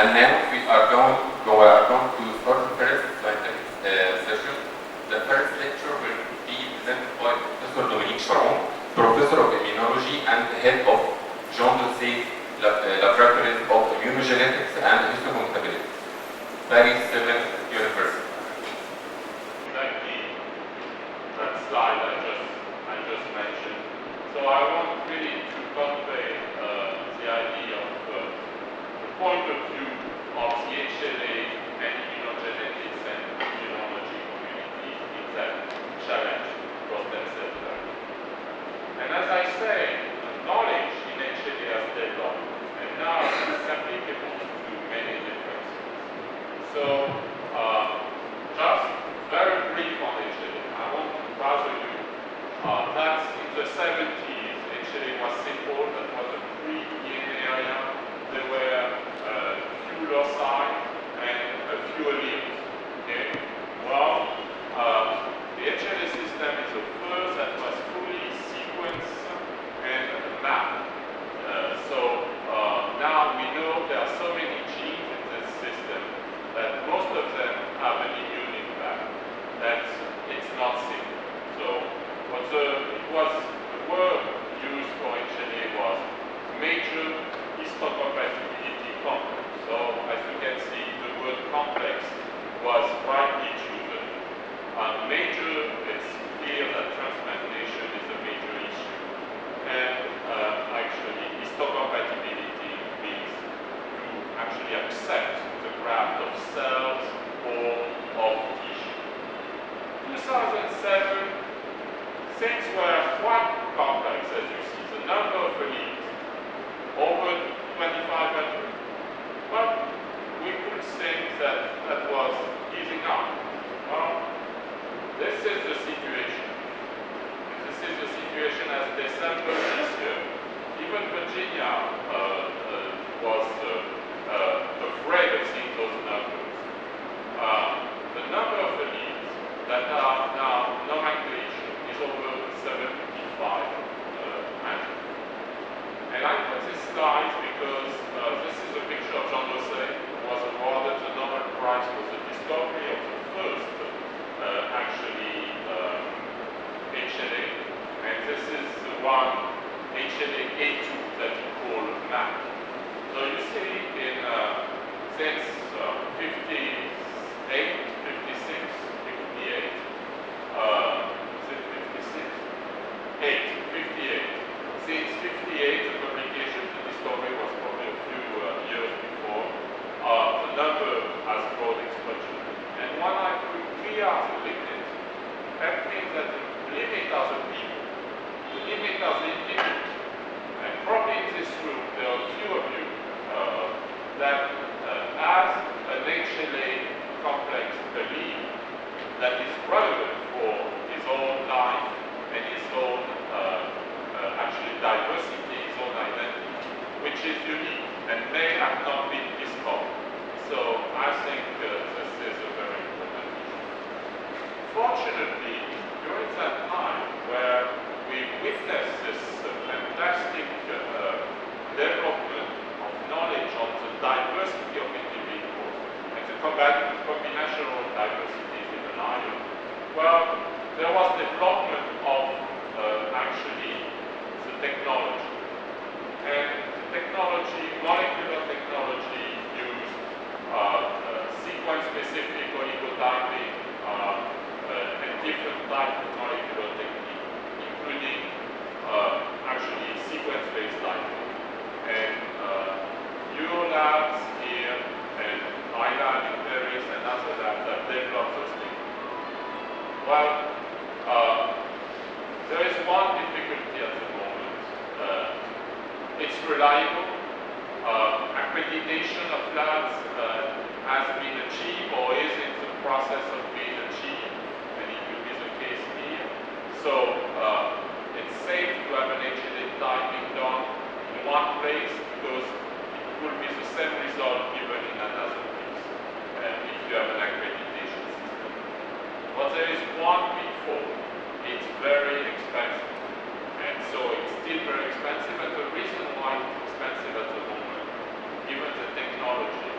And now we are going to start the first scientific session. The first lecture will be presented by Professor Dominique Charron, Professor of Immunology and Head of Jean Dossier's Laboratories of Immunogenetics and Histocompatibility, Paris 7th University. Exactly that slide I just mentioned. So I want really to convey the idea of the point of view of the HLA and immunogenetics and immunology community in that challenge for stem cell therapy. And as I say, knowledge in HLA has developed, and now it's applicable to many different things. So just very brief on HLA. I want to bother you that in the 70s, HLA was simple. That was a pre-DNA area. There were few loci and a few alleles. Okay? Well, the HLA system is the first that was fully sequenced and mapped. Now we know there are so many genes in this system that most of them have an immune impact. That it's not simple. So the word used for HLA was major histocompatibility complex. So as you can see, the word complex was rightly chosen. Major, it's clear that transplantation is a major issue. And actually, histocompatibility means to actually accept the graft of cells or of tissue. 2007, things were quite complex, as you see. The number of alleles, over 2,500. But we could think that that was easing up. Well, this is the situation. This is the situation as December this year. Even Virginia was afraid of seeing those numbers. The number of alleles that are now nomenclature is over 75 million. And I put this slide because this is a picture of Jean Dossier, who was awarded the Nobel Prize for the discovery of the first HLA. And this is the one HLA A2 that you call MAP. So you see since 58, 56, 58, 58. Since 58, the publication, the discovery was probably a few years before. The number has grown exponentially. And when I put 3 as a limit, that means that the limit are the people. The limit are the individuals. And probably in this room, there are a few of you that has an HLA complex allele that is relevant for his own life and his own actually diversity, his own identity, which is unique and may have not been discovered. So I think this is a very important issue. Fortunately, during that time where we witnessed this fantastic development of knowledge on the diversity of individuals and the combinational diversity in an ion, well, there was development of actually the technology. And the technology, molecular technology, used sequence-specific oligotyping and different types of molecular techniques, including actually sequence-based typing. And your labs here and my lab in Paris and other labs have developed those techniques. Well, there is one difficulty at the moment. It's reliable. Accreditation of labs has been achieved or is in the process of being achieved, and it will be the case here. So it's safe to have an HLA typing done in one place because it will be the same result given in another place if you have an accreditation system. But there is one pitfall. It's very expensive. And so it's still very expensive, and the reason why it's expensive at the moment, given the technology,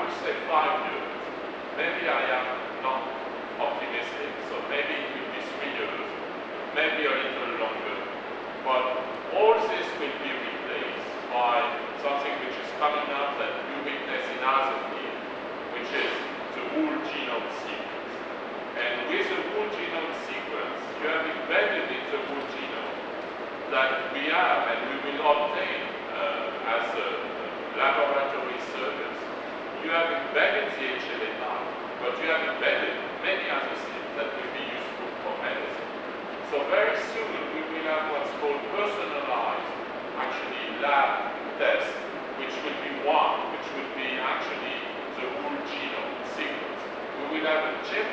would say 5 years. Maybe I am not optimistic, so maybe it will be 3 years, maybe a little longer. But all this will be replaced by something which is coming up that you witness in other fields, which is the whole genome sequence. And with the whole genome sequence, you have embedded in the whole genome that we have and we will obtain as laboratory service. You have embedded the HLA type, but you have embedded many other things that will be useful for medicine. So very soon we will have what's called personalized, actually lab tests, which will be one, which will be actually the whole genome sequence. We will have a chip,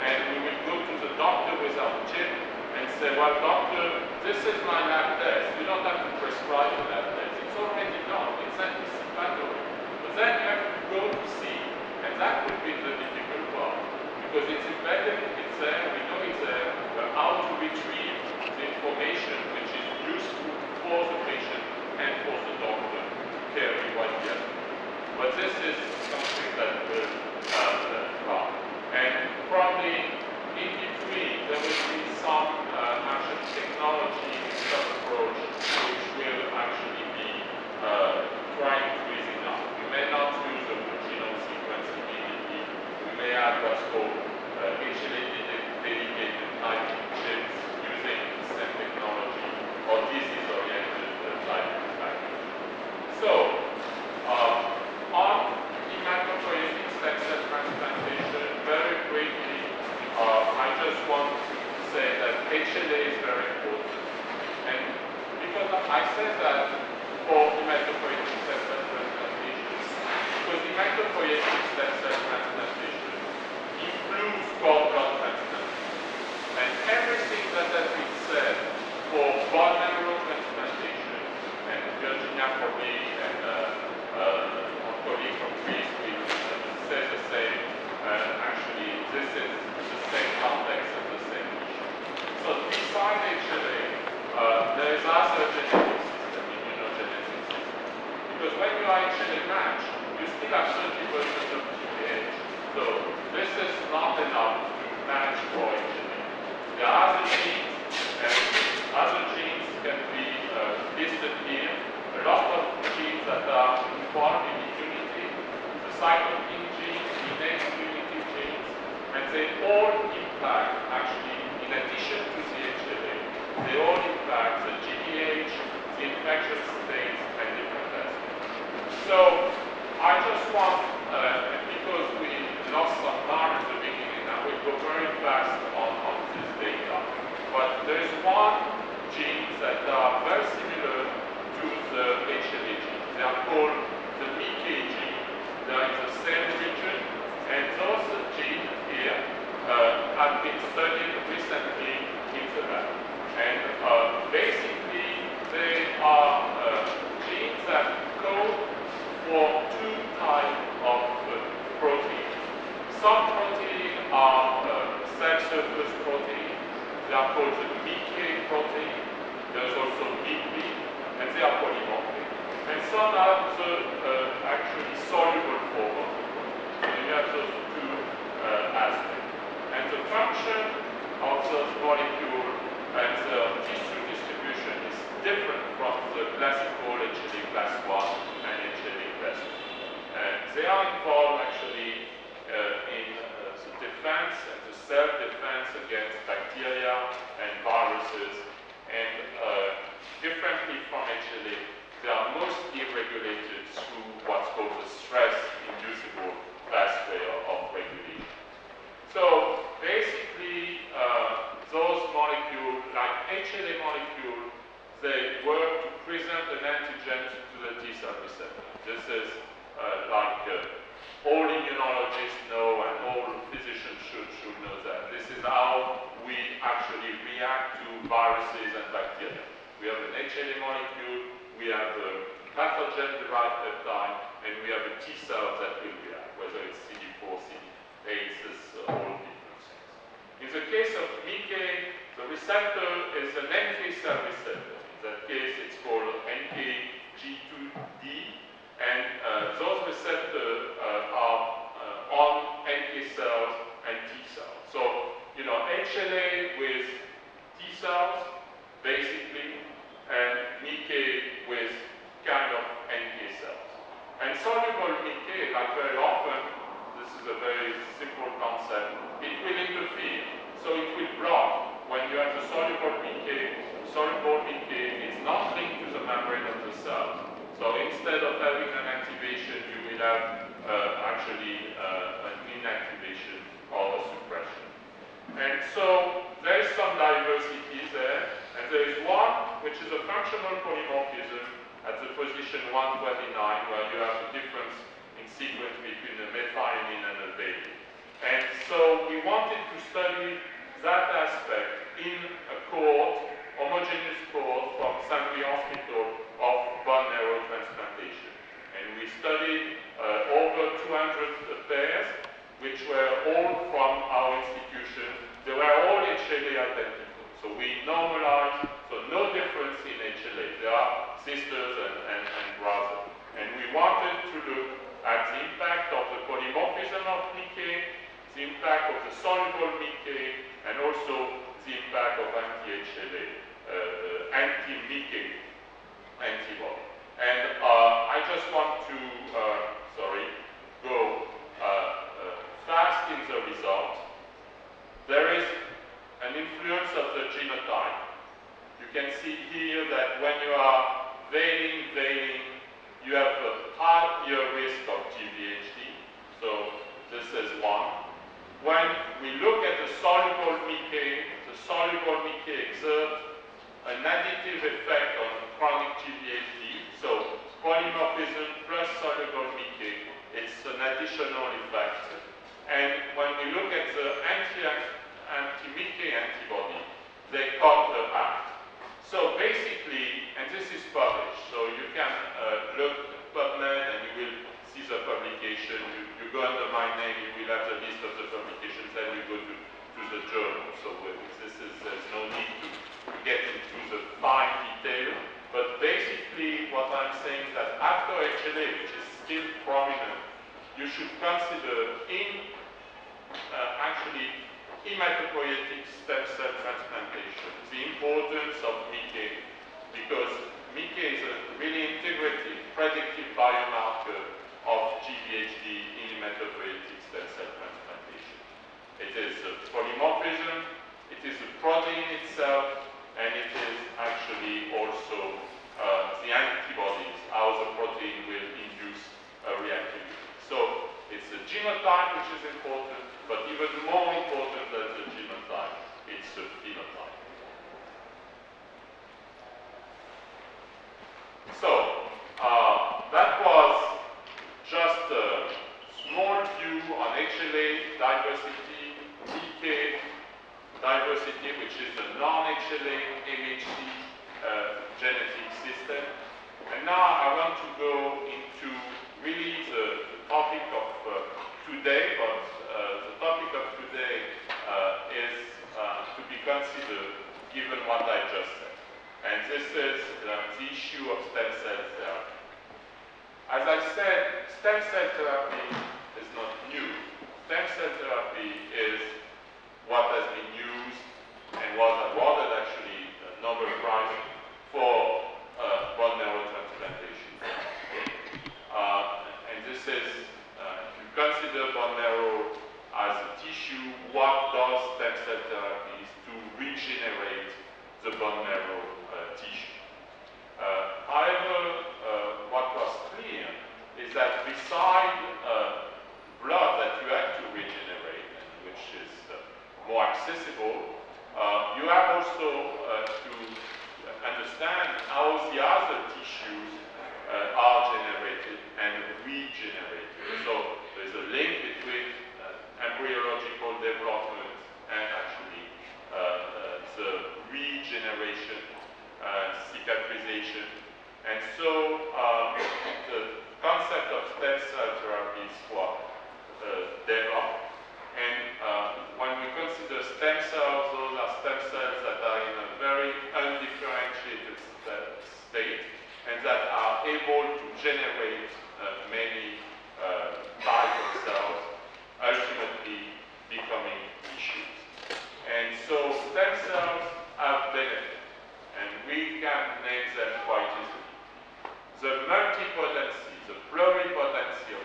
and we will go to the doctor with our chip and say, well, doctor, this is my lab test. You don't have to prescribe a lab test. It's already done. It's anticipatory. But then you have to go to see, and that will be the difficult part, because it's embedded, it's there, we know it's there, but how to retrieve the information which is useful for the patient and for the doctor to carry what he has to do. But this is something that will come. And probably in between there will be some actual technology, some approach which will actually be trying to easy enough. We may not use the whole genome sequence immediately. We may have what's called HLA-dedicated typing chips using the same technology or disease-oriented typing package. So, on hematopoietic stem cell transplantation, very briefly, I just want to say that HLA is very important. And because I said that for hematopoietic stem cell transplantation, because hematopoietic stem cell transplantation improves cord blood transplantation. And everything that has been said for bone marrow transplantation, and Virginia probably and our colleague from Greece will say the same. Actually, this is the same context and the same issue. So beside HLA, there is other genetic system, immunogenicity. Because when you are HLA matched, you still have 30% of TPH. So this is not enough to match for HLA. There are other genes, and other genes can be listed here. A lot of genes that are involved in immunity, the cytokine genes, innate immunity genes, and they all impact, actually, in addition to the HLA, they all impact the GDH, the infection states, and different aspects. So, I just want, because we lost some time at the beginning, I will go very fast on this data. But there is one gene that are very similar to the HLA gene. They are called the MIK gene. They are in the same region, and those genes here have been studied recently in the lab. And basically, they are genes that code for two types of proteins. Some proteins are cell surface proteins. They are called the MIK protein. There's also MIK, and they are polymorphic. And some are the actually soluble form of the protein. So you have those two aspects. And the function of those molecules and the tissue distribution is different from the classical HLA class 1 and HLA class 2. And they are involved actually in the defense and the self-defense against bacteria and viruses. And differently from HLA, they are mostly regulated through what's called the stress-inducible pathway of regulation. So basically, those molecules, like HLA molecules, they work to present an antigen to the T cell receptor. This is like all immunologists know and all physicians should know that. This is how we actually react to viruses and bacteria. We have an HLA molecule, we have a pathogen-derived peptide, and we have a T cell that will react, whether it's CD4, CD8, this all different things. In the case of MIK, the receptor is an NK cell receptor. In that case, it's called NKG2D, and those receptors are soluble Mickey, like very often, this is a very simple concept, it will interfere. So it will block. When you have the soluble Mickey is not linked to the membrane of the cell. So instead of having an activation, you will have actually an inactivation or a suppression. And so there is some diversity there, and there is one which is a functional polymorphism at the position 129, where you have the difference in sequence between a methionine and a valine. And so we wanted to study that aspect in a cohort, homogeneous cohort from St. Louis Hospital of bone marrow transplantation. And we studied over 200 pairs, which were all from our institution. They were all HLA identical. So we normalized, so no difference in HLA. They are sisters and brothers. And we wanted to look at the impact of the polymorphism of Mickey, the impact of the soluble Mickey, and also the impact of anti-HLA, anti-Mickey antibody. And I just want to, go fast in the result. There is an influence of the genotype. You can see here that when you are valine, you have a higher risk of GVHD. So this is one. When we look at the soluble Mickey exerts an additive effect on chronic GVHD. So polymorphism plus soluble Mickey, it's an additional effect. And when we look at the anti-Mickey antibody, they counteract. So basically, and this is published, so you can look at PubMed and you will see the publication. You go under my name, you will have the list of the publications, then you go to the journal. So there's no need to get into the fine detail. But basically, what I'm saying is that after HLA, which is still prominent, you should consider actually hematopoietic stem cell transplantation, the importance of Mickey, because Mickey is a really integrative, predictive biomarker of GVHD in hematopoietic stem cell transplantation. It is a polymorphism, it is the protein itself, and it is actually also the antibodies, how the protein will induce reactivity. So it's the genotype which is important, but even more important than the genotype, it's the phenotype. So that was just a small view on HLA diversity, PK diversity, which is the non-HLA MHC genetic system. And now I want to go into really the topic of today, but the topic of today is to be considered given what I just said. And this is the issue of stem cell therapy. As I said, stem cell therapy is not new. Stem cell therapy is what has been used and was awarded actually a Nobel Prize for bone marrow transplantation. And this is, if you consider bone marrow as a tissue, what does stem cell therapies to regenerate the bone marrow tissue? However, what was clear is that beside blood that you have to regenerate, and which is more accessible, you have also to understand how the other tissues are generated and regenerated. So there's a link between embryological development and actually the regeneration, cicatrization. And so the concept of stem cell therapy is what developed. And when we consider stem cells, those are stem cells that are in a very undifferentiated state and that are able to generate many types of cells, ultimately becoming tissues. And so stem cells have benefits, and we can name them quite easily. The multipotency, the pluripotency of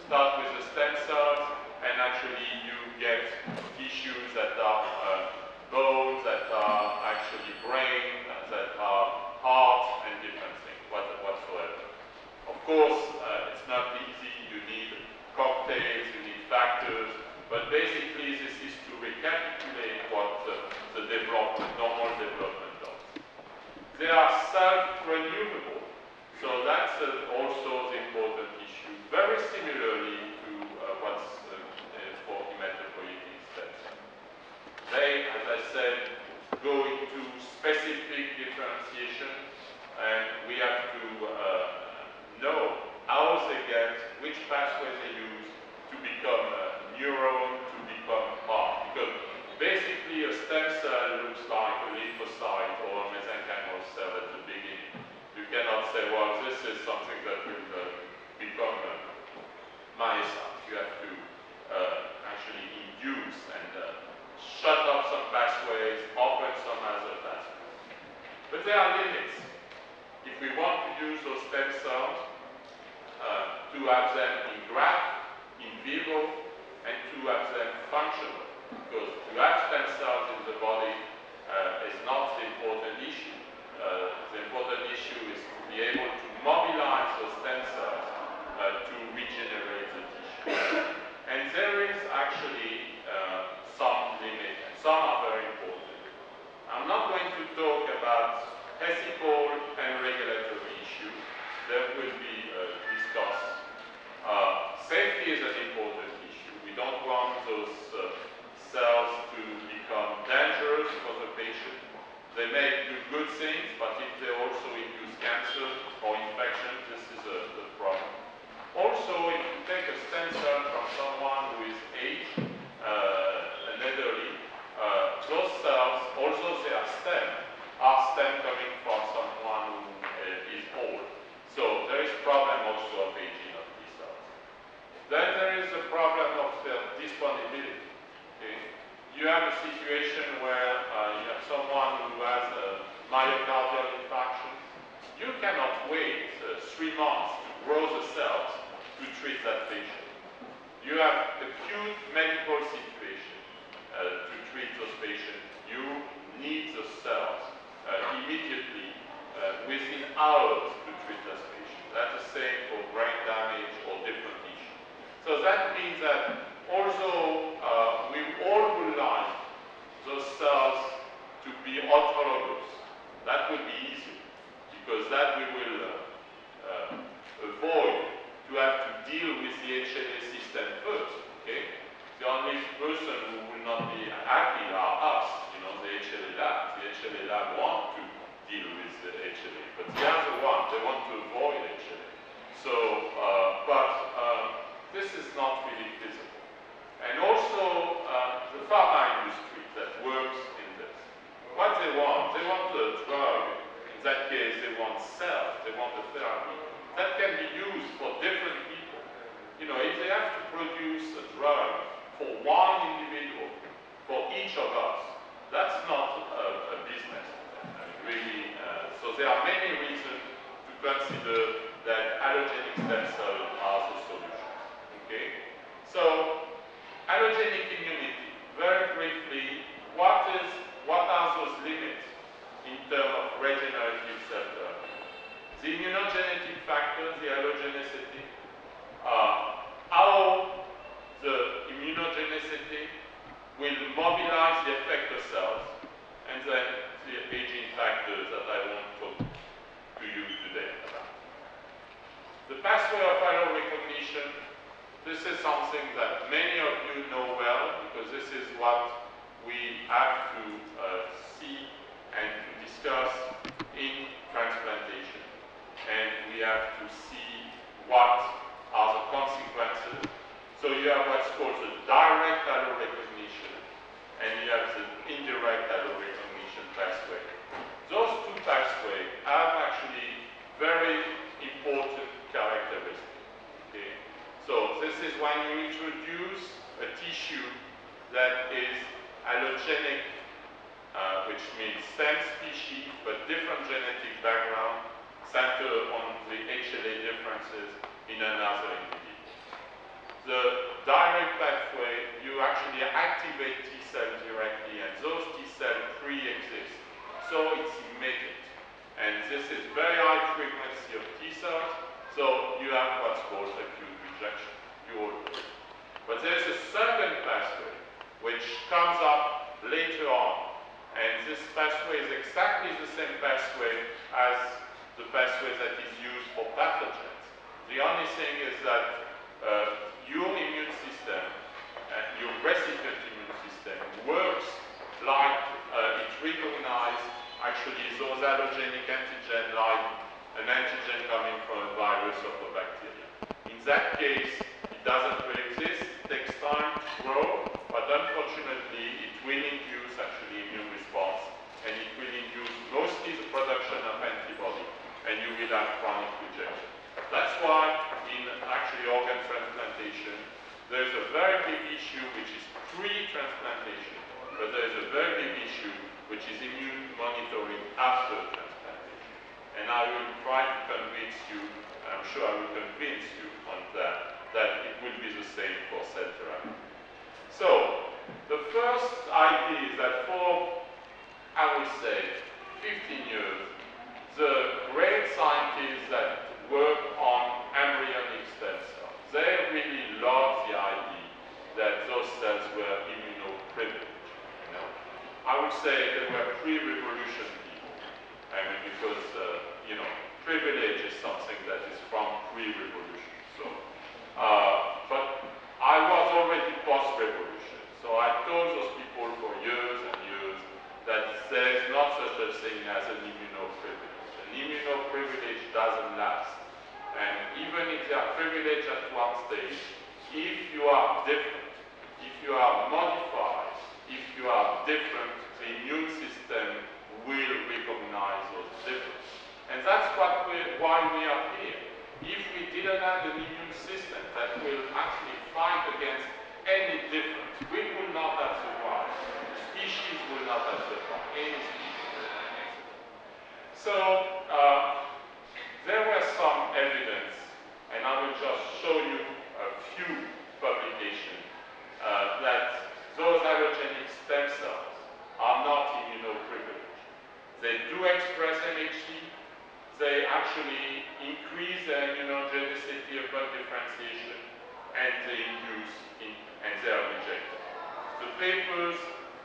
start with the stem cells, and actually you get tissues that are bones, that are actually brain, that are heart, and different things whatsoever. Of course, it's not easy. You need cocktails, you need factors, but basically this is to recapitulate what the normal development does. They are self-renewable, so that's also the important issue. Very similarly to what's for hematopoietic stem cells. They, as I said, go into specific differentiation, and we have to know how they get, which pathway they use to become a neuron, to become heart. Because basically a stem cell looks like a lymphocyte or a mesenchymal cell at the beginning. You cannot say, well, this is something that will become myocyte. You have to actually induce and shut off some pathways, open some other pathways. But there are limits. If we want to use those stem cells to have them in graft, in vivo, and to have them functional, because to have stem cells in the body is not the important issue. The important issue is to be able to mobilize those stem cells to regenerate the tissue. And there is actually some limit, and some are very important. I'm not going to talk about ethical and regulatory issues. That will be discussed. Safety is an important issue. We don't want those cells to become dangerous for the patient. They may do good things, but if they also induce cancer or infection, this is the problem. Also, if you take a stem cell from someone who is aged, an elderly, those cells, although they are stem coming from someone who is old. So there is problem also of aging of these cells. Then there is the problem of their disponibility. Okay? You have a situation where you have someone who has a myocardial infarction. You cannot wait 3 months to grow the cells to treat that patient. You have acute medical situation to treat those patients. You need the cells immediately, within hours, to treat this patient. That's the same for brain damage or different issues. So that means that although we all would like those cells to be autologous, that would be easy, because that we will avoid to have to deal with the HLA system first. Okay? The only person who will not be happy are us, the HLA lab. The HLA lab want to deal with the HLA, but the other one, they want to avoid HLA. So, this is not really feasible. And also, the pharma industry that works in this. What they want a drug. In that case, they want cells, they want a therapy that can be used for different people. If they have to produce a drug for one individual, for each of us, that's not a business. Really, so there are many reasons to consider that allogenic stem cells are the solution. Okay? So, allogenic immunity, very briefly, what are those limits in terms of regenerative cell therapy? The immunogenetic factors, the allogenicity, how the immunogenicity will mobilize the effector cells, and then the aging factors that I want to talk to you today about. The pathway of allorecognition, this is something that many of you know well, because this is what we have to see and to discuss in transplantation. And we have to see what are the consequences. So you have what's called the direct allorecognition, and you have the indirect allorecognition pathway. Those two pathways have actually very important characteristics. Okay? So this is when you introduce a tissue that is allogenic, which means same species but different genetic background, centered on the HLA differences in another individual. called acute rejection, UO3. But there's a second pathway which comes up later on. And this pathway is exactly the same pathway as the pathway that is used for pathogens. The only thing is that your immune system, your recipient immune system, works like it recognizes actually those allergenic antigen like an antigen coming from a virus or a bacteria. In that case, it doesn't coexist, it takes time to grow, but unfortunately it will induce actually immune response, and it will induce mostly the production of antibody, and you will have chronic rejection. That's why in actually organ transplantation, there's a very big issue which is pre-transplantation, but there's a very big issue which is immune monitoring after transplantation. And I will try to convince you, I'm sure I will convince you on that it will be the same for cell therapy. So, the first idea is that for, I would say, 15 years, the great scientists that work on embryonic stem cells, they really loved the idea that those cells were immunoprivileged. You know? I would say they were pre-revolution people. I mean, because, you know, privilege is something that is from pre-revolution. So, but I was already post-revolution. So I told those people for years and years that there is not such a thing as an immunoprivilege. An immunoprivilege doesn't last. And even if they are privileged at one stage, if you are different, if you are modified, if you are different, the immune system will recognize those differences. And that's why we are here. If we didn't have an immune system that will actually fight against any difference, we would not have survived. Species will not have survived. Any species will not have survived. So, there was some evidence, and I will just show you a few publications, that those allogenic stem cells are not immunoprivileged. They do express MHC. They actually increase their immunogenicity upon differentiation, and they induce, and they are rejected. The papers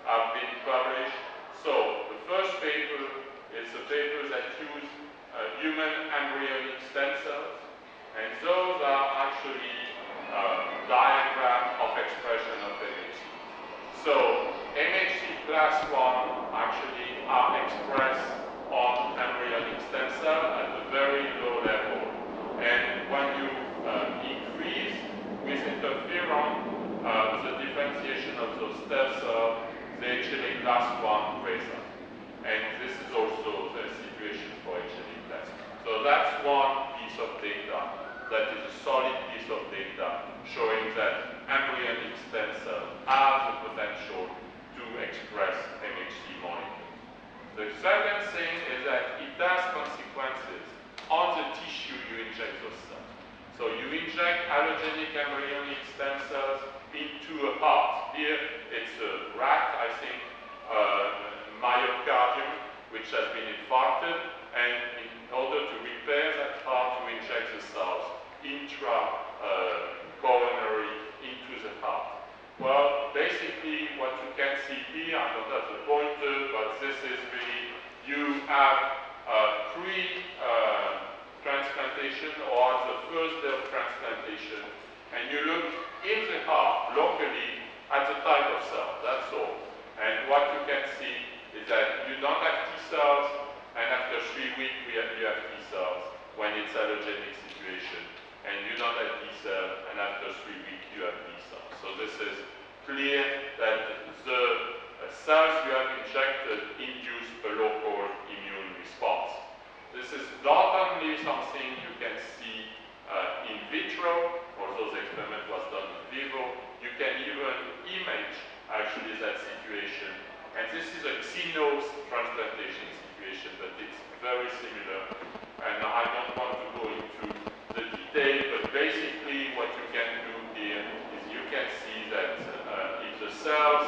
have been published. So the first paper is a paper that use human embryonic stem cells, and those are actually diagram of expression of MHC. So MHC class 1 actually are expressed on embryonic stem cell at a very low level. And when you increase with interferon the differentiation of those stem cells, the HLA class 1 raise up. And this is also the situation for HLA class 1. So that's one piece of data that is a solid piece of data showing that embryonic stem cells have the potential to express MHC molecules. The second thing is that it has consequences on the tissue you inject those cells. So you inject allogenic embryonic stem cells into a heart. Here it's a rat, I think, myocardium, which has been infarcted, and in order to repair that heart, you inject the cells intra-coronary into the heart. Well, basically what you can see here, I don't have the pointer, but this is really, you have pre-transplantation or the first day of transplantation, and you look in the heart locally at the type of cell, that's all. And what you can see is that you don't have T cells, and after 3 weeks you have T cells when it's allogenic situation, and you don't have T cells, and after 3 weeks you have B cells. So this is clear that the cells you have injected induce a local immune response. This is not only something you can see in vitro, although the experiment was done in vivo, you can even image actually that situation. And this is a xenos transplantation situation, but it's very similar. And I don't want to go into the detail, but basically what you can do here is you can see that if the cells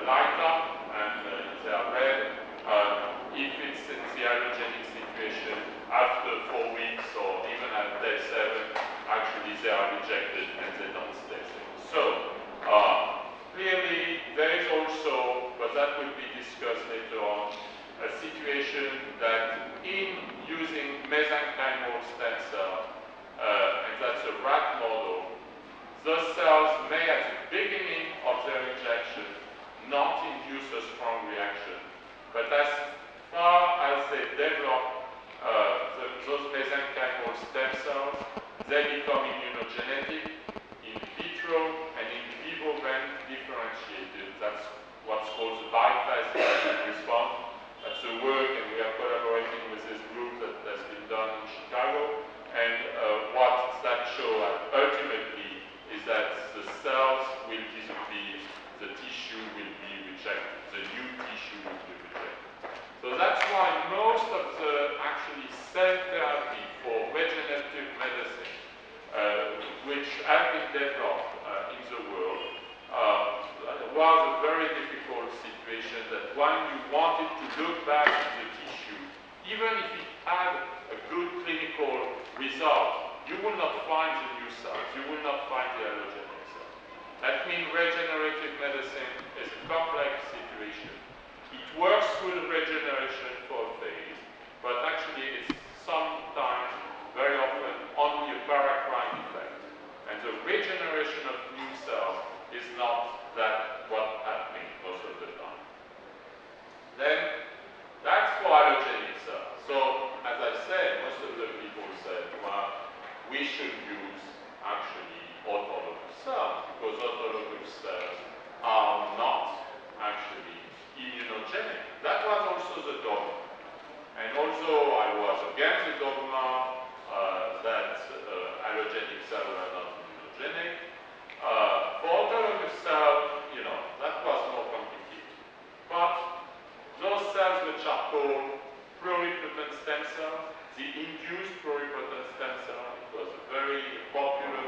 light up and they are red, if it's the allogenic situation, after 4 weeks or even at day 7, actually they are rejected and they don't stay safe. So, clearly, there is also, but that will be discussed later on, a situation that in using mesenchymal stem cell, and that's a rat model, those cells may at the beginning of their injection not induce a strong reaction, but as far as they develop those mesenchymal stem cells, they become immunogenetic, in vitro and in vivo then differentiated. That's what's called the biphasic immune response. That's the work, and we are collaborating with this group that has been done in Chicago. And what that shows ultimately is that the cells will disappear, the tissue will be rejected, the new tissue will be rejected. So that's why most of the actually cell therapy for regenerative medicine, which have been developed in the world, was a very difficult situation that when you wanted to look back at the tissue, even if it had a good clinical result, you will not find the new cells, you will not find the allogenic cells. That means regenerative medicine is a complex situation. It works through the regeneration for a phase, but actually it's sometimes, very often, only a paracrine effect. And the regeneration of new cells is not that what's happening most of the time. Then, that's for allogenic cells. So, as I said, most of the people said, well, we should use actually autologous cells, because autologous cells are not actually immunogenic. That was also the dogma. And also, I was against the dogma that allogenic cells were not immunogenic. For autologous cells, that was more complicated. But those cells which are called pluripotent stem cells, the induced pluripotent stem cell, it was a very popular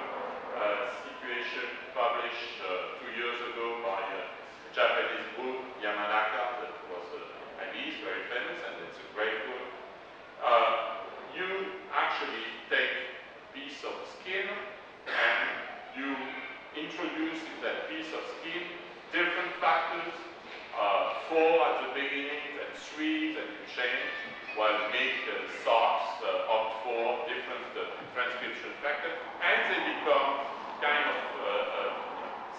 situation published 2 years ago by a Japanese group, Yamanaka, that was, and he's very famous, and it's a great book. You actually take a piece of skin and you introduce in that piece of skin different factors, 4 at the beginning, then 3, then you change, while make socks opt for different transcription factors, and they become kind of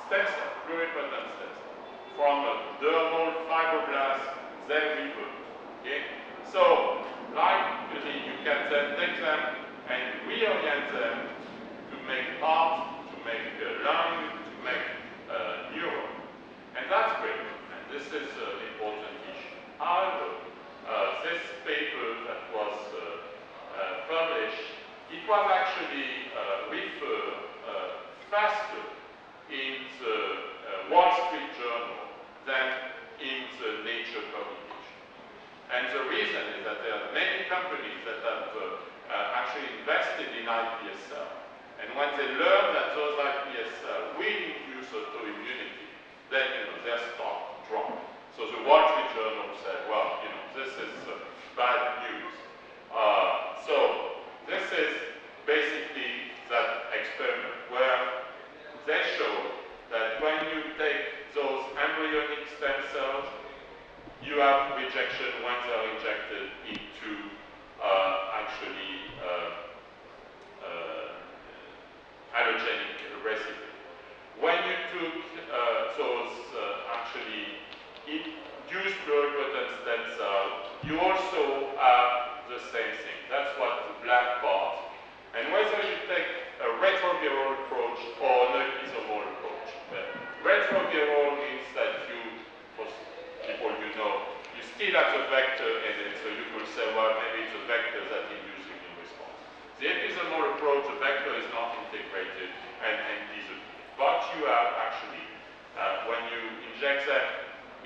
stem cell, pluripotent stem cell. From a dermal fibroblast, they revert. Okay? So, likely you can then take them and reorient them to make heart, to make lung, to make neuron. And that's great. And this is an important issue. However, this paper that was published, it was actually referred faster in the Wall Street Journal than in the Nature publication. And the reason is that there are many companies that have actually invested in iPS cells. And when they learn that those iPS cells will induce autoimmunity, then their stock dropped. So the Wall Street Journal said, well, this is bad news. So this is basically that experiment where they show that when you take those embryonic stem cells, you have rejection when they are injected into actually allogenic recipe. When you took those actually induced pluripotent stem cells, you also have the same thing. That's what the black bar. And whether you take a retroviral approach or an episomal approach. Retroviral means that you, for people you still have the vector, and so you could say, well, maybe it's a vector that induces immune response. The episomal approach, the vector is not integrated and disappears. But you have actually, when you inject them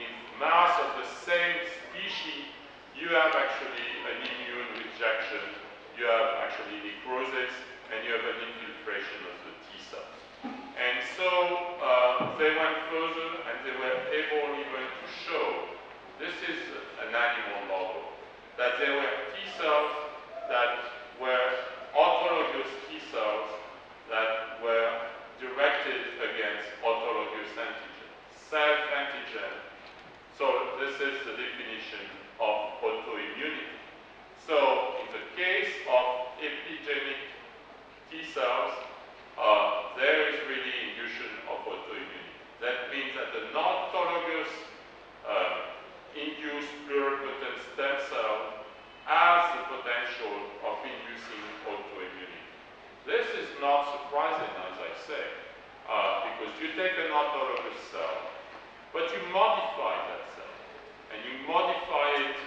in mass of the same species, you have actually an immune rejection, you have actually necrosis, and you have an infiltration of the T cells. And so they went further and they were able even to show, this is an animal model, that there were T cells that were autologous T cells that I say. Because you take an autologous cell, but you modify that cell. And you modify it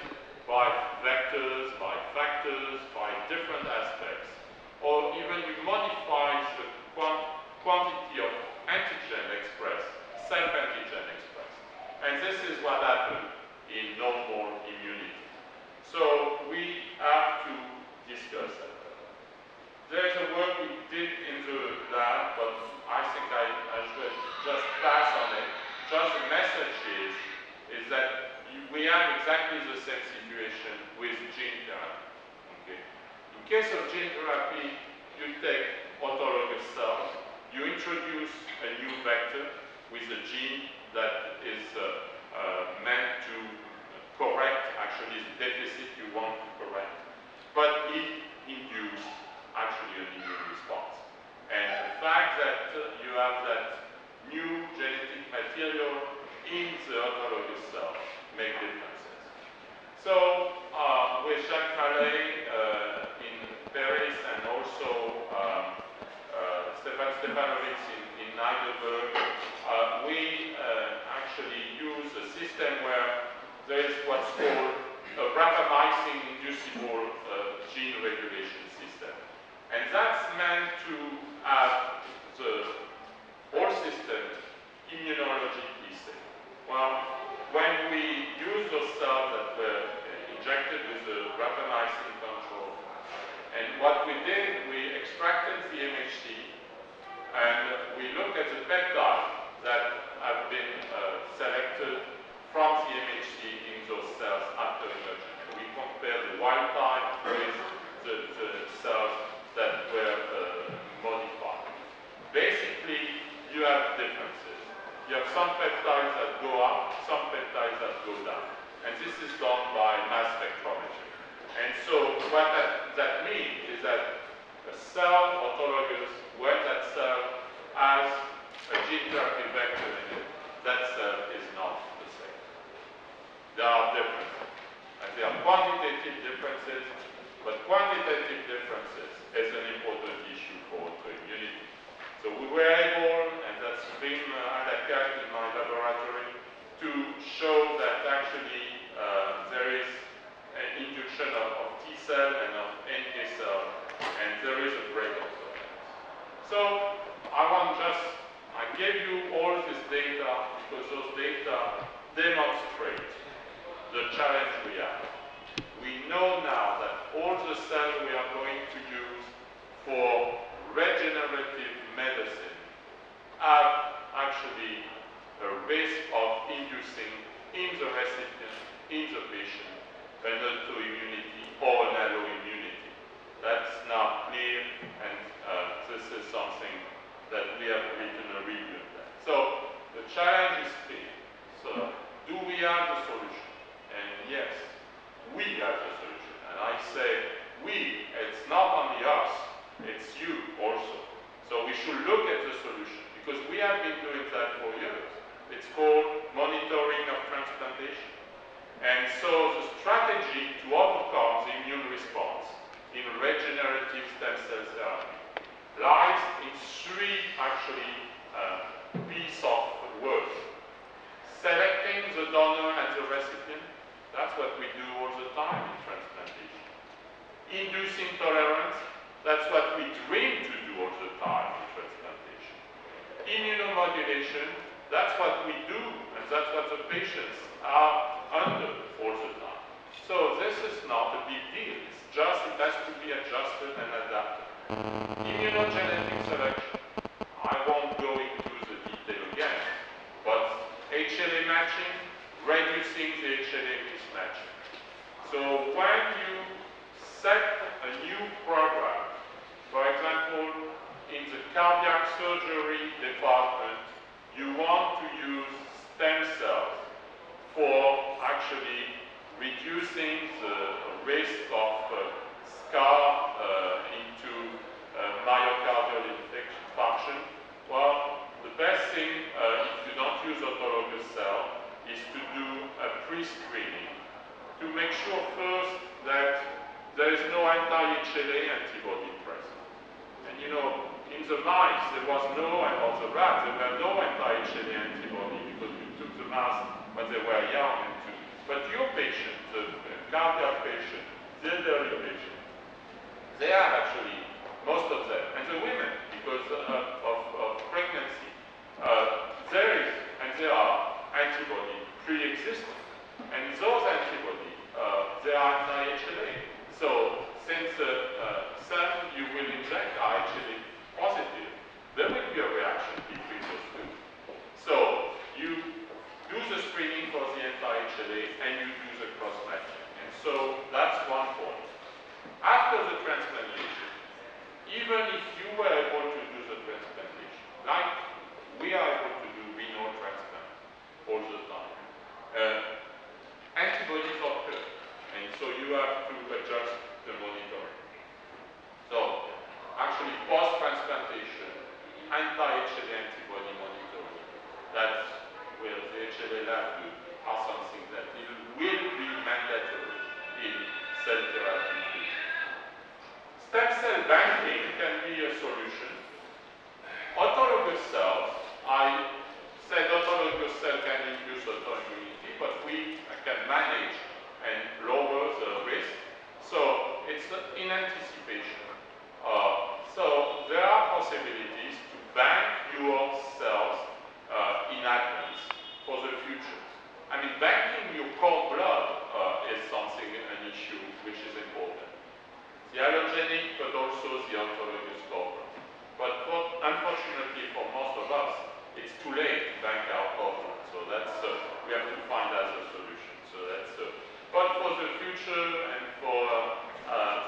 by vectors, by factors, by different aspects. Or even you modify the quantity of antigen expressed, self-antigen expressed. And this is what happened in normal immunity. So we have to discuss that. There's a work we did in the lab, but I think I should just pass on it. Just the message is that we have exactly the same situation with gene therapy. Okay? In case of gene therapy, you take autologous cells, you introduce a new vector with a gene that is meant to correct actually the deficit you want to correct, but it induces actually an immune response. And the fact that you have that new genetic material in the autologous cell make differences. So with Jacques Mallet in Paris and also Stefan Stefanovic in Heidelberg, we actually use a system where there is what's called a rapamycin-inducible gene regulation system. And that's meant to have the whole system immunologically safe. Well, when we use those cells that were injected with the rapamycin control, and what we did, we extracted the MHC, and we looked at the peptides that have been selected from the MHC in those cells after injection. We compared the wild type with the cells that were modified. Basically, you have differences. You have some peptides that go up, some peptides that go down. And this is done by mass spectrometry. And so what that means is that a cell autologous, when that cell has a gene therapy vector in it, that cell is not the same. There are differences. And there are quantitative differences, but quantitative differences is an important issue for autoimmunity. So we were able, and that's been à la carte in my laboratory, to show that actually there is an induction of T cell and of NK cell, and there is a breakout of that. So I gave you all this data because those data demonstrate the challenge we have. We know now that all the cells we are going to use for regenerative medicine have actually a risk of inducing in the recipient, in the patient, an autoimmunity or an alloimmunity. That's now clear, and this is something that we have written a review of that. So the challenge is clear. So do we have the solution? And yes, we have the solution. And I say we, it's not only us, it's you also. So we should look at the solution because we have been doing that for years. It's called monitoring of transplantation. And so the strategy to overcome the immune response in regenerative stem cell therapy lies in three actually pieces of work. Selecting the donor and the recipient, that's what we do all the time in transplantation. Inducing tolerance, that's what we dream to do all the time in transplantation. Immunomodulation, that's what we do, and that's what the patients are under all the time. So this is not a big deal. It's just, it has to be adjusted and adapted. Immunogenetic selection, I won't go into the detail again, but HLA matching, reducing the HLA mismatching. So when you set a new program, for example, in the cardiac surgery department, you want to use stem cells for actually reducing the risk of scar into myocardial infarction. Well, the best thing, if you don't use autologous cell, is to do a pre-screening to make sure first that there is no anti-HLA antibody present. And you know, in the mice, there was no, and on the rats, there were no anti-HLA antibody because we took the mouse when they were young and too. But your patient, the cardiac patient, the elderly patient, they are actually, most of them, and the women, because of pregnancy, there is, and there are antibody pre-existing. And those antibodies, they are anti-HLA. So, since cell you will inject are HLA positive, there will be a reaction between those two. So, you do the screening for the anti-HLA and you do the cross-matching. And so, that's one point. After the transplantation, even if you were able to do the transplantation, like we are able to do renal transplant all the time, antibodies occur, and so you have to adjust the monitoring. So, actually, post-transplantation, anti-HLA antibody monitoring, that's where the HLA lab do, are something that will be mandatory in cell therapy treatment. Stem cell banking can be a solution. Autologous cells, I said autologous cell can induce autoimmunity, but we can manage and lower the risk. So it's in anticipation. So there are possibilities to bank your cells in advance for the future. I mean, banking your cord blood is something, an issue which is important. The allogenic, but also the autologous cord blood. But unfortunately for most of us, it's too late to bank our cord blood. So that's, we have to find other solutions. So that's, but for the future and for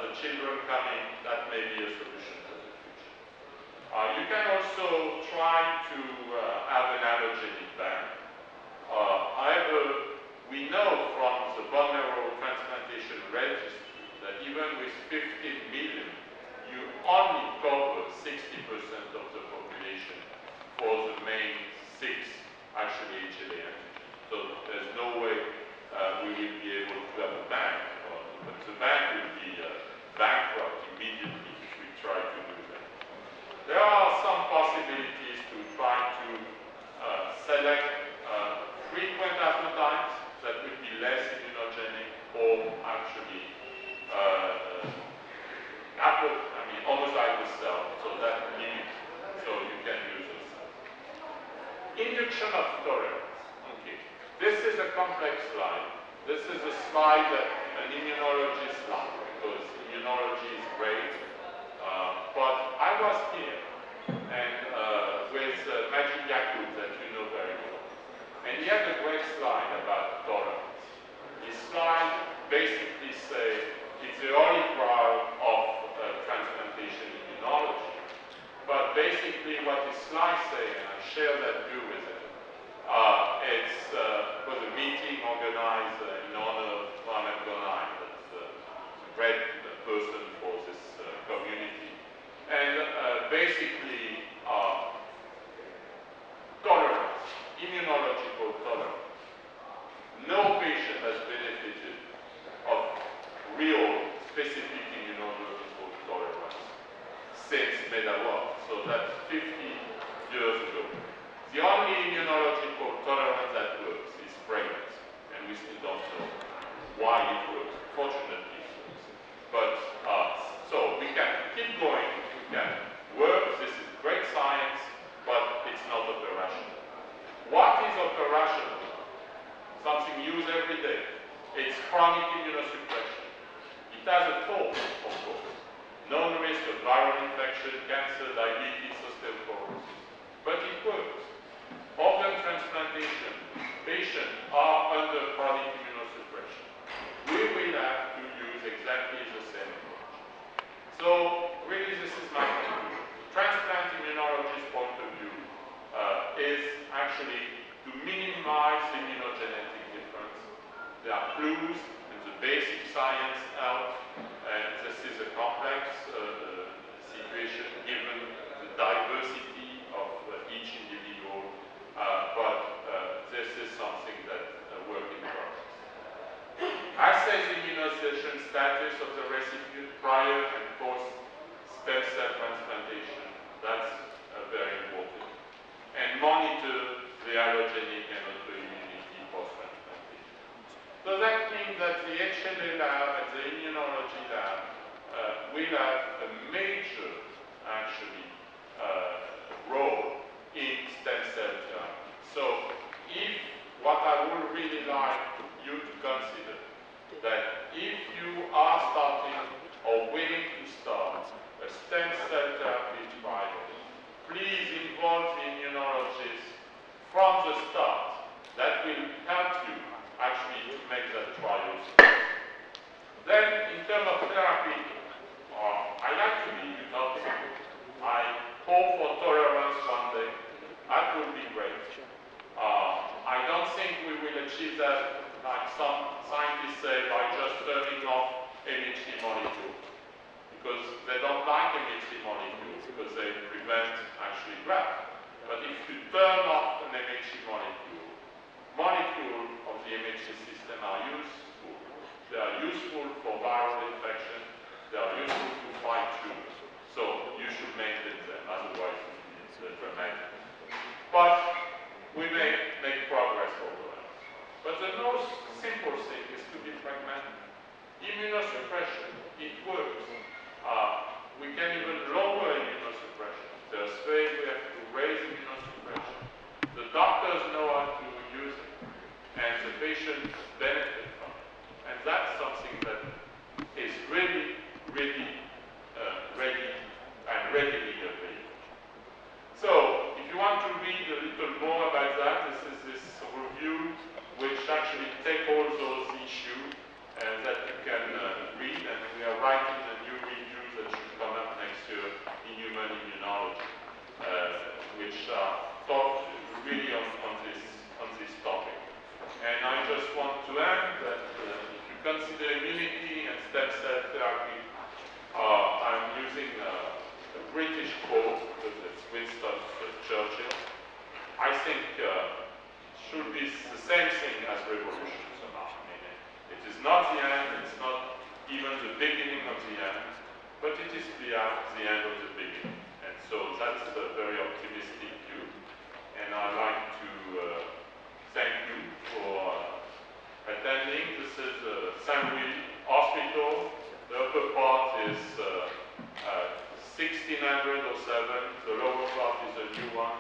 the children coming, that may be a solution for the future. You can also try to have an allogenic bank. However, we know from the bone marrow transplantation registry that even with 15 million, you only cover 60% of the population for the main 6 actually HLA antigens. So there's no way we will be able to have a bank. But the bank will be bankrupt immediately if we try to do that. There are some possibilities to try to select frequent haplotypes that will be less immunogenic or actually homozygous cells, so that limits, so you can use those cells. Induction of tolerance. Okay. This is a complex slide. This is a slide that an immunologist likes because immunology is great. But I was here and with Magic Yakub that you know very well. And he had a great slide about tolerance. His slide basically says it's the holy grail of transplantation immunology. But basically what his slide says, and I share that view with him, was a meeting organized in honor of Mohamed Ghani, that's a great person for this community. And basically, tolerance, immunological tolerance. No patient has benefited of real specific immunological tolerance since Medawar. So that's 50 years ago. The only immunological tolerance that works is pregnancy, and we still don't know why it works. Fortunately, it works. But so we can keep going, we can work. This is great science, but it's not operational. What is operational? Something used every day. It's chronic immunosuppression. It has a toll, of course. Known risk of viral infection, cancer, diabetes, osteoporosis. But it works. Organ transplantation patients are under chronic immunosuppression. We will have to use exactly the same approach. So, really, this is my conclusion. Transplant immunologist's point of view is actually to minimize immunogenetic difference. There are clues and the basic science help, and this is a complex situation given the diversity of each individual, but this is something that work in progress. Assess immunization status of the recipient prior and post stem cell transplantation. That's So if what I would really like you to consider, that if you are starting or willing to start a stem cell therapy trial, please involve the immunologist from the start. That will help you actually to make that trial successful. Then, in terms of therapy, I like to be utopic. I hope for tolerance one day. That would be great. I don't think we will achieve that, like some scientists say, by just turning off MHC molecules, because they don't like MHC molecules because they prevent actually graft. But if you turn off an MHC molecule, molecules of the MHC system are useful. They are useful for viral infection. They are useful to fight tumors. So you should maintain them, otherwise it's dramatic. But we may make progress over that. But the most simple thing is to be pragmatic. Immunosuppression, it works. We can even lower immunosuppression. There's ways we have to raise immunosuppression. The doctors know how to use it, and the patients benefit from it. And that's something that is really, really ready and readily available. So, if you want to read a little more about that, this is this review which actually takes all those issues that you can read, and we are writing a new review that should come up next year in human immunology, which talk really on this topic. And I just want to add that if you consider immunity and stem cell therapy, I'm using a British quote, because it's Winston Churchill. I think it should be the same thing as revolution somehow. I mean, it is not the end, it's not even the beginning of the end, but it is the end of the beginning. And so that's a very optimistic view. And I'd like to thank you for attending. This is St. Louis Hospital. The upper part is 1607. The lower part is a new one.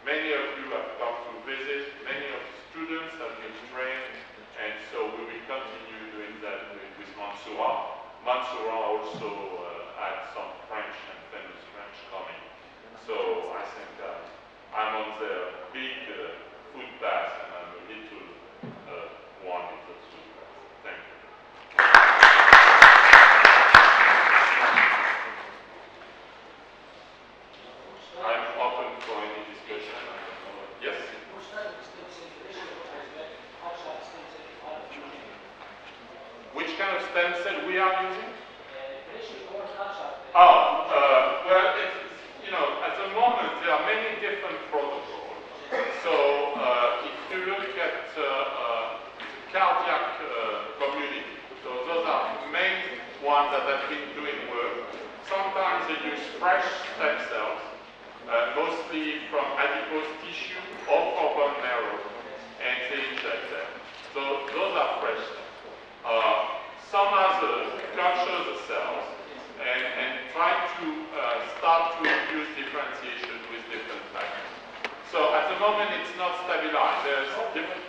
Many of you have come to visit. Many of the students have been trained. And so we will continue doing that with Mansoura. Mansoura also had some French and famous French coming. So I think I'm on the big food path, and I'm a little one in the food path. Thank you. I'm open for any discussion. Yes? Which kind of stem cell we are using? Well, it's, at the moment there are many different protocols. So if you look at the cardiac community, so those are main ones that have been doing work. Sometimes they use fresh stem cells, mostly from adipose tissue or from bone marrow, and they inject them. So those are fresh cells. Some others culture the cells and try to start to induce differentiation with different factors. So at the moment it's not stabilized. There's different.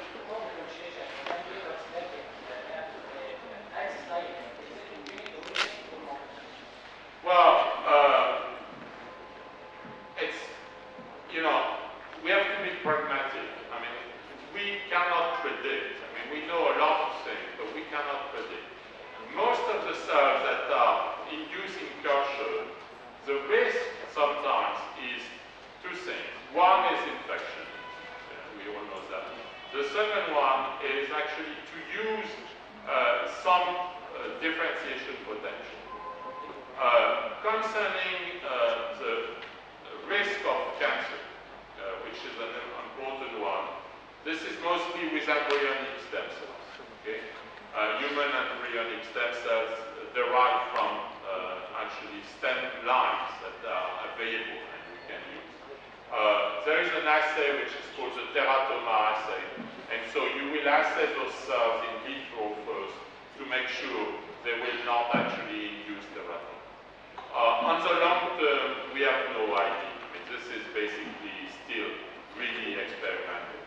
Well, it's, we have to be pragmatic. I mean, we cannot predict. I mean, we know a lot of things, but we cannot predict. Most of the cells that are inducing culture, the risk sometimes is two things. One is infection. We all know that. The second one is actually to use some differentiation potential. Concerning the risk of cancer, which is an important one, this is mostly with embryonic stem cells. Okay? Human embryonic stem cells derived from actually stem lines that are available and we can use. There is an assay which is called the teratoma assay, and so you will assay those cells in vitro first to make sure they will not actually induce teratoma. On the long term, we have no idea. I mean, this is basically still really experimental.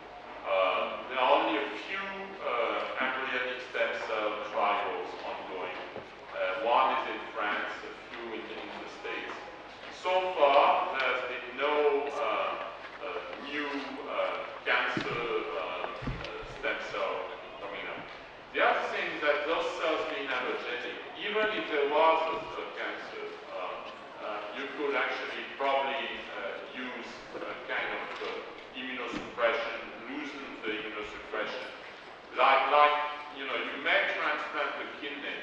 there was a cancer, you could actually probably use a kind of immunosuppression, loosen the immunosuppression. Like you know, you may transplant the kidney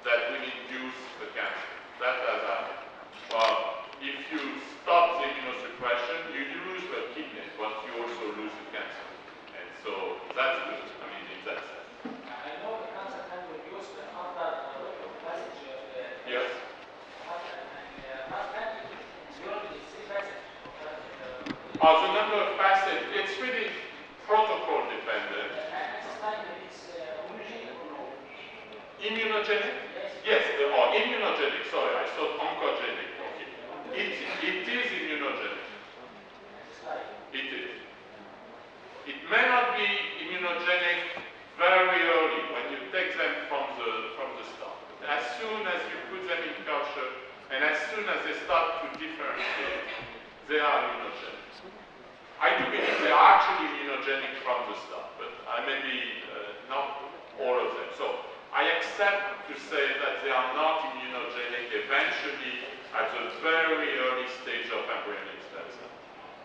that will induce the cancer. That has happened. But if you stop the immunosuppression, you lose the kidney, but you also lose the cancer. And so that's good. I mean, in that sense. I know the cancer can be reduced after a lot of passage of the Yes. but can it usually see passage The number of passage, it's really protocol dependent. at this time it's immunogenic or no? Immunogenic? Yes. Yes, immunogenic, sorry, I thought oncogenic. Okay. It is immunogenic. It is. It may not be immunogenic very early when you take them from the start. As soon as you put them in culture and as soon as they start to differentiate, they are immunogenic. I do believe they are actually immunogenic from the start, but I may be not all of them. So I accept to say that they are not immunogenic eventually at the very early stage of embryonic stem cell.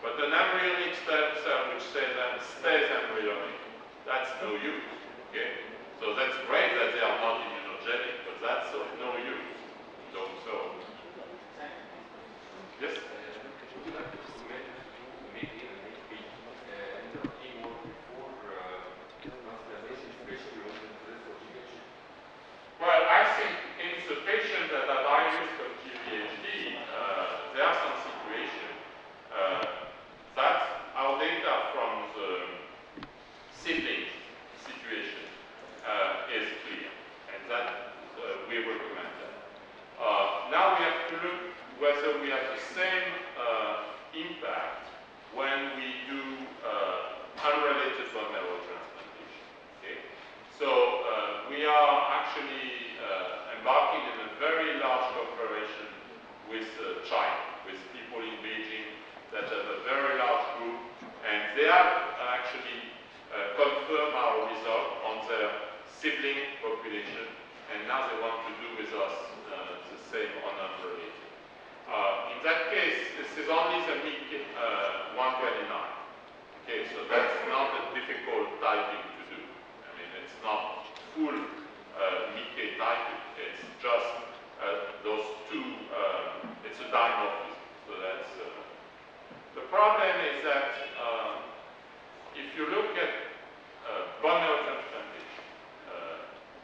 But an embryonic stem cell which stays embryonic, that's no use. Okay? So that's great that they are not immunogenic, but that's of no use. So yes? Would you like to comment maybe chemo before transplantation, especially when it is for GVHD? Well, I think in the patients that have high risk of GVHD, there are some situations that our data from the sibling situation is clear, and that we recommend that. Now we have to look whether we have the same impact when we do unrelated bone marrow transplantation. Okay? So we are actually embarking in a very large cooperation with China, with people in Beijing that have a very large group, and they have actually confirmed our result on their sibling population, and now they want to do with us the same on unrelated. In that case, this is only the MIC 129. Okay, so that's not a difficult typing to do. I mean, it's not full MIC typing. It's just those two. It's a dimorphism. So that's the problem is that if you look at bone marrow transplantation,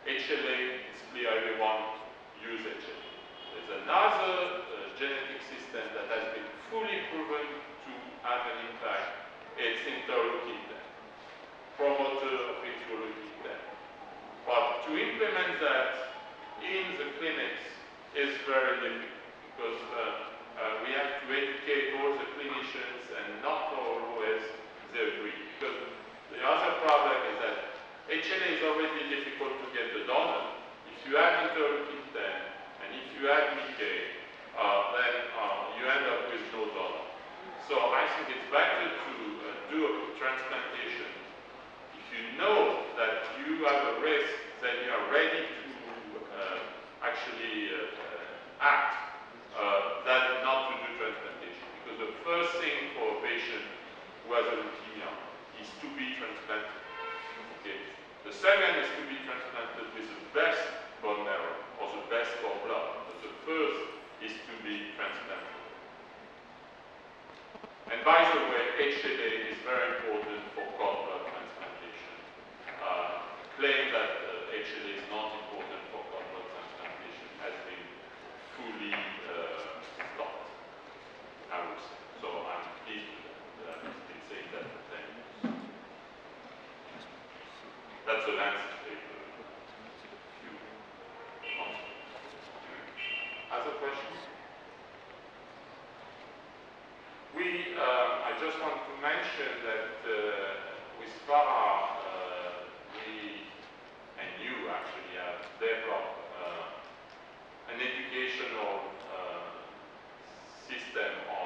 HLA is clear. Everyone use HLA. There's another genetic system that has been fully proven to have an impact. It's interleukin 10, promoter of interleukin 10. But to implement that in the clinics is very difficult because we have to educate all the clinicians and not always they agree. Because the other problem is that HLA is already difficult to get the donor. If you add interleukin 10 and if you add MICA, then you end up with no donor. So I think it's better to do a transplantation. If you know that you have a risk, then you are ready to actually act than not to do transplantation. Because the first thing for a patient who has a leukemia is to be transplanted. Okay. The second is to be transplanted with the best bone marrow or the best cord blood. But the first is to be transplanted. And by the way, HLA is very important for cord blood transplantation. Claim that HLA is not important for cord blood transplantation has been fully stopped, I would say. So I'm pleased that it's been saying that for 10 years. That's a Lancet paper a few months ago. Other questions? I just want to mention that with FARA, we and you actually have developed an educational system on